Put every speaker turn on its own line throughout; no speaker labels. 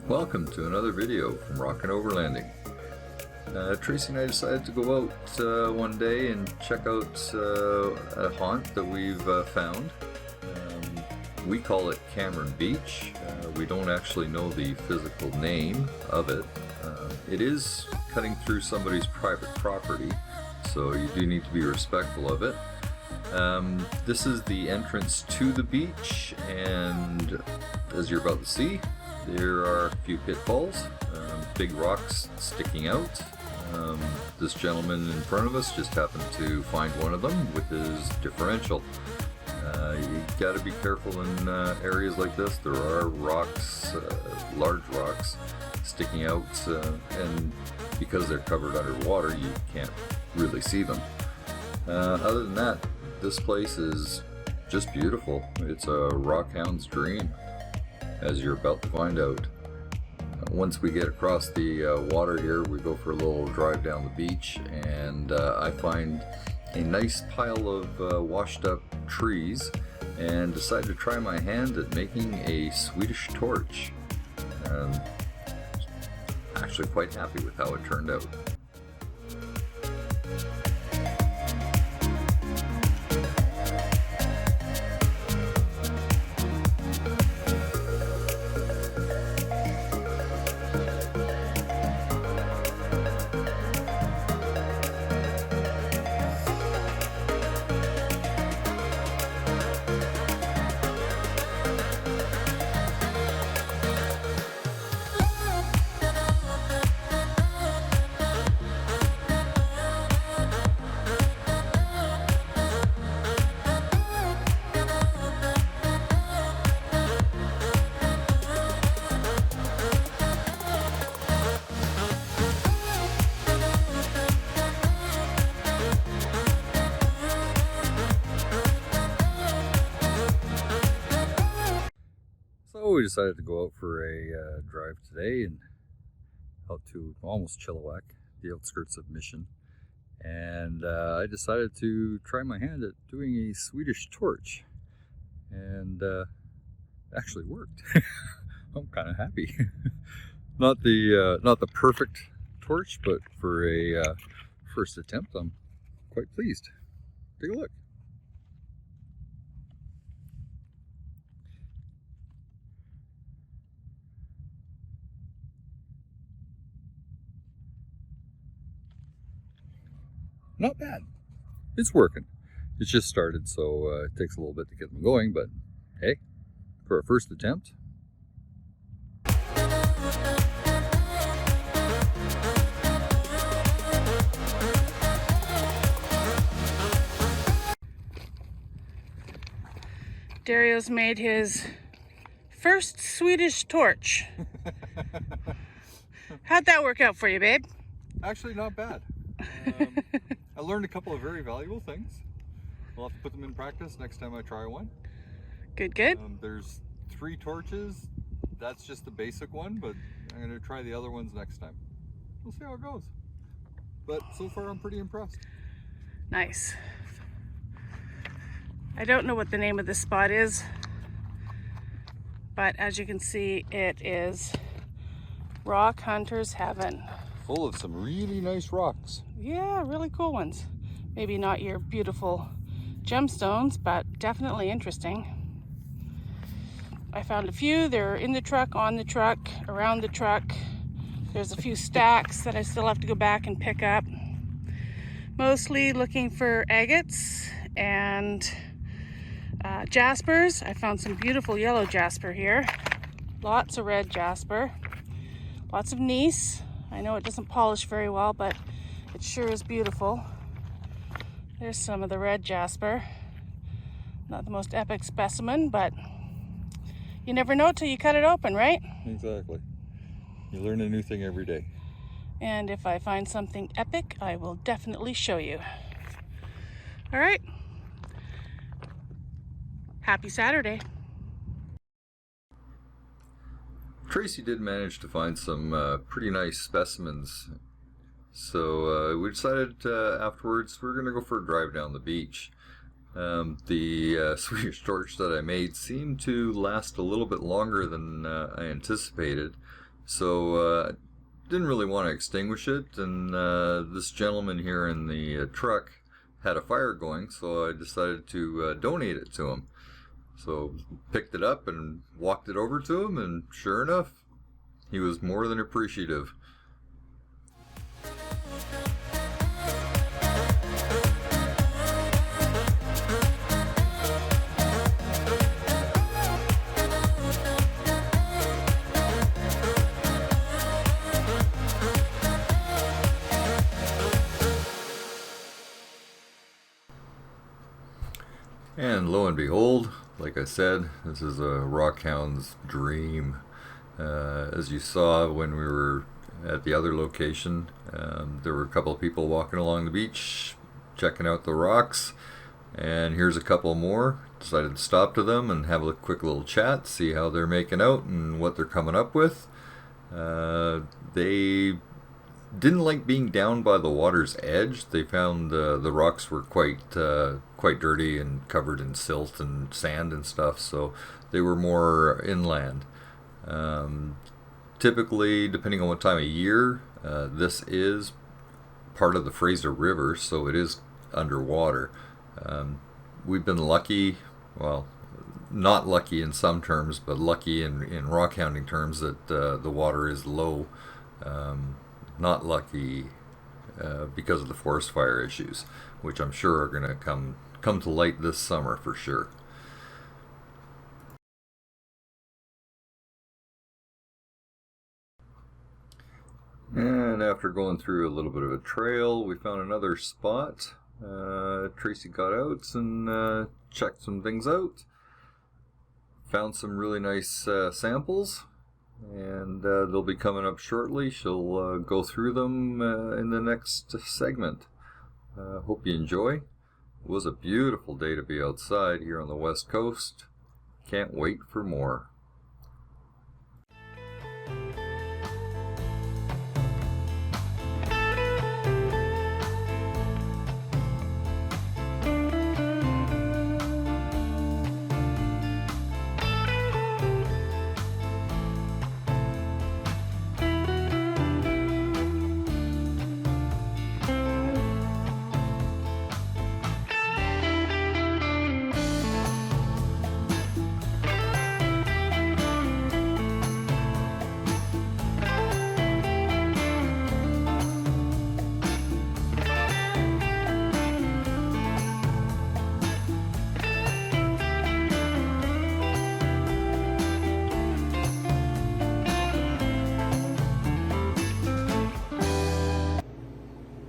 Welcome to another video from Rockin' Overlanding. Tracey and I decided to go out one day and check out a haunt that we've found. We call it Cameron Beach. We don't actually know the physical name of it. It is cutting through somebody's private property, so you do need to be respectful of it. This is the entrance to the beach, and as you're about to see, there are a few pitfalls, big rocks sticking out. This gentleman in front of us just happened to find one of them with his differential. You got to be careful in areas like this. There are rocks, large rocks, sticking out, and because they're covered underwater, you can't really see them. Other than that, this place is just beautiful. It's a rockhound's dream, as you're about to find out. Once we get across the water here, we go for a little drive down the beach, and I find a nice pile of washed up trees and decide to try my hand at making a Swedish torch. Actually quite happy with how it turned out. So we decided to go out for a drive today and out to almost Chilliwack, the outskirts of Mission, and I decided to try my hand at doing a Swedish torch, and it actually worked. I'm kind of happy. Not the perfect torch, but for a first attempt, I'm quite pleased. Take a look. Not bad. It's working. It's just started, so it takes a little bit to get them going, but hey, for a first attempt.
Dario's made his first Swedish torch. How'd that work out for you, babe?
Actually, not bad. I learned a couple of very valuable things. I'll have to put them in practice next time I try one.
Good, good.
There's 3 torches. That's just the basic one, but I'm going to try the other ones next time. We'll see how it goes. But so far, I'm pretty impressed.
Nice. I don't know what the name of this spot is, but as you can see, it is Rock Hunter's Heaven.
Full of some really nice rocks.
Yeah, really cool ones. Maybe not your beautiful gemstones, but definitely interesting. I found a few. They're in the truck, on the truck, around the truck. There's a few stacks that I still have to go back and pick up. Mostly looking for agates and jaspers. I found some beautiful yellow jasper here. Lots of red jasper. Lots of gneiss. I know it doesn't polish very well, but it sure is beautiful. There's some of the red jasper. Not the most epic specimen, but you never know till you cut it open, right?
Exactly. You learn a new thing every day.
And if I find something epic, I will definitely show you. All right. Happy Saturday.
Tracey did manage to find some pretty nice specimens, so we decided afterwards we're going to go for a drive down the beach. The Swedish torch that I made seemed to last a little bit longer than I anticipated, So didn't really want to extinguish it, and this gentleman here in the truck had a fire going, so I decided to donate it to him. So picked it up and walked it over to him, and sure enough, he was more than appreciative. And lo and behold, like I said, this is a rockhound's dream. As you saw when we were at the other location, there were a couple of people walking along the beach, checking out the rocks, and here's a couple more. Decided to stop to them and have a quick little chat, see how they're making out and what they're coming up with. They didn't like being down by the water's edge. They found the rocks were quite dirty and covered in silt and sand and stuff, so they were more inland. Typically, depending on what time of year, this is part of the Fraser River, so it is underwater. We've been lucky, well, not lucky in some terms, but lucky in rock hounding terms that the water is low. Not lucky because of the forest fire issues, which I'm sure are going to come to light this summer for sure. And after going through a little bit of a trail, we found another spot. Tracey got out and checked some things out. Found some really nice samples, and they'll be coming up shortly. She'll go through them in the next segment. Hope you enjoy. It was a beautiful day to be outside here on the West Coast. Can't wait for more.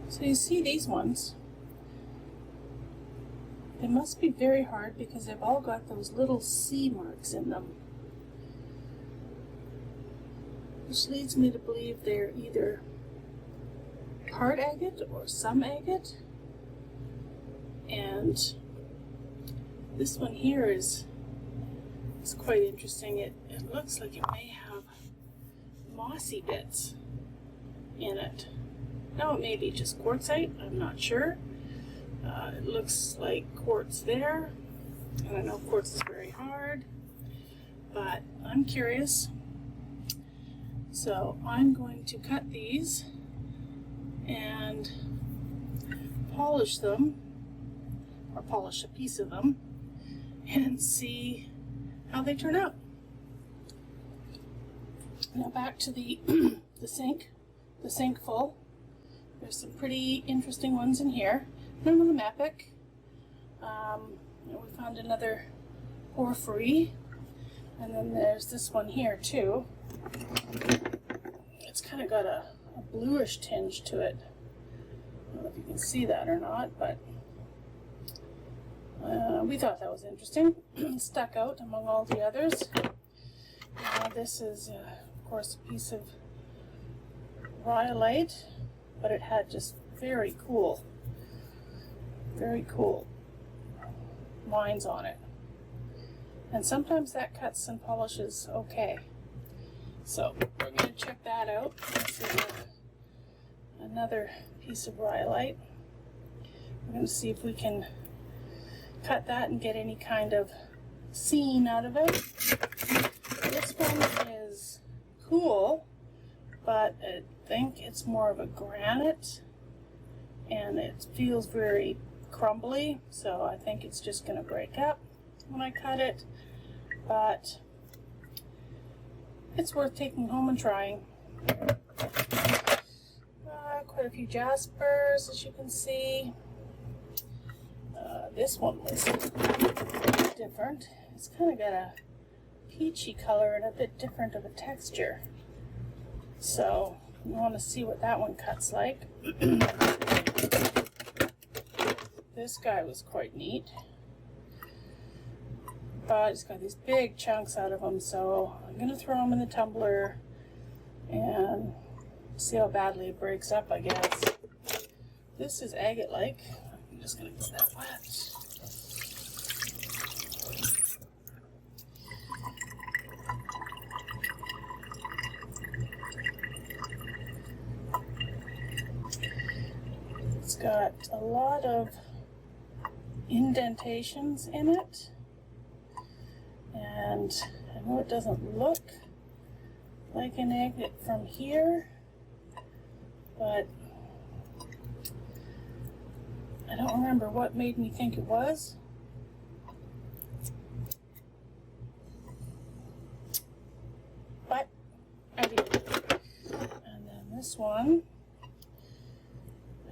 So you see these ones, they must be very hard because they've all got those little C marks in them, which leads me to believe they're either hard agate or some agate. And this one here is quite interesting. It looks like it may have mossy bits in it. Now it may be just quartzite, I'm not sure. It looks like quartz there. And I know quartz is very hard, but I'm curious. So I'm going to cut these and polish them, or polish a piece of them, and see how they turn out. Now back to the the sink full. There's some pretty interesting ones in here. None of them epic. We found another porphyry, and then there's this one here too. It's kind of got a bluish tinge to it. I don't know if you can see that or not, but we thought that was interesting. Stuck out among all the others. This is, of course, a piece of rhyolite, but it had just very cool lines on it. And sometimes that cuts and polishes okay. So we're going to check that out. This is another piece of rhyolite. We're going to see if we can cut that and get any kind of scene out of it. This one is cool, but I think it's more of a granite, and it feels very crumbly, so I think it's just going to break up when I cut it, but it's worth taking home and trying. Quite a few jaspers, as you can see. This one was different. It's kind of got a peachy color and a bit different of a texture. So you want to see what that one cuts like. This guy was quite neat, but it's got these big chunks out of them, so I'm going to throw them in the tumbler and see how badly it breaks up, I guess. This is agate-like. I'm just going to get that wet. It's got a lot of indentations in it, and I know it doesn't look like an agate from here, but I don't remember what made me think it was. But I did. And then this one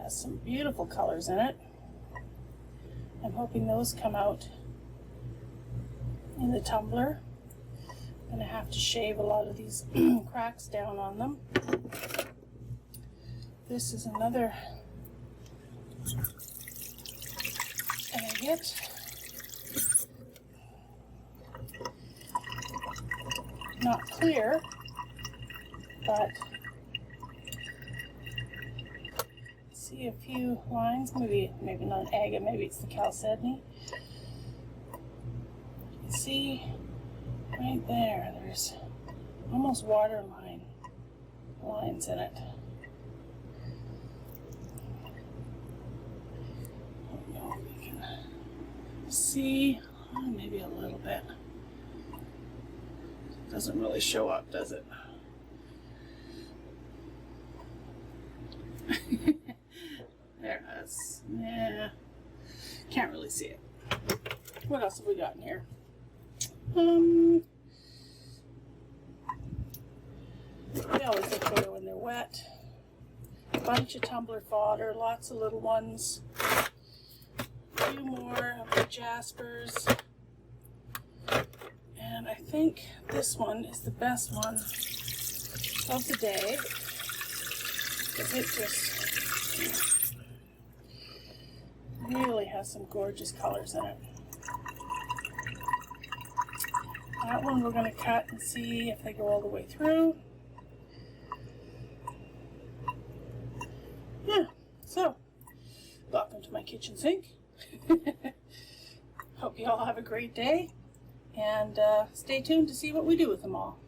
has some beautiful colors in it. I'm hoping those come out in the tumbler. I'm going to have to shave a lot of these cracks down on them. This is another agate. Not clear, but see a few lines. Maybe not an agate, maybe it's the chalcedony. You can see right there, there's almost waterline lines in it. I don't know if we can see, maybe a little bit. Doesn't really show up, does it? There, that's, yeah, can't really see it. What else have we got in here? They always look better when they're wet. A bunch of tumbler fodder, lots of little ones. A few more of the jaspers. And I think this one is the best one of the day, because it just really has some gorgeous colors in it. That one we're going to cut and see if they go all the way through. Yeah, so welcome to my kitchen sink. Hope you all have a great day, and stay tuned to see what we do with them all.